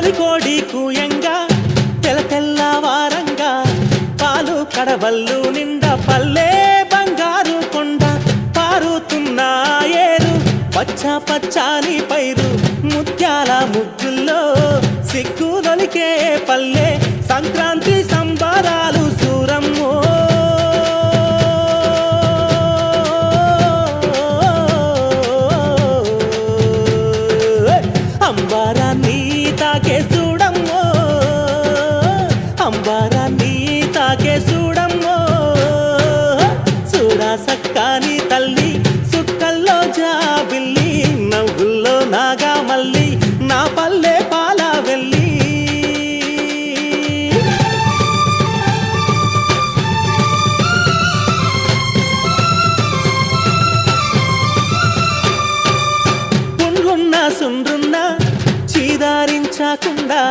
తొలి కోడి కూయంగా తెల్లవారంగా పాలు కడవల్లు నిండా పల్లె బంగారు కొండ పారుతున్న ఏరు పచ్చ పచ్చాని పైరు ముత్యాల ముగ్గుల్లో సిగ్గులొలికే పల్లె సంక్రాంతి సంబరాలు సూరమ్మో అంబారాన్ని తాకే చూడమ్మో అంబారాన్ని తాకే చూడమ్మో చూడా సక్కాని తల్లి సుక్కల్లో జాబిల్లి నవ్వుల్లో నాగా మల్లి నా పల్లె పాల వెళ్ళి పుండ్లున్న సుండ్రున్న చీదారించకుండా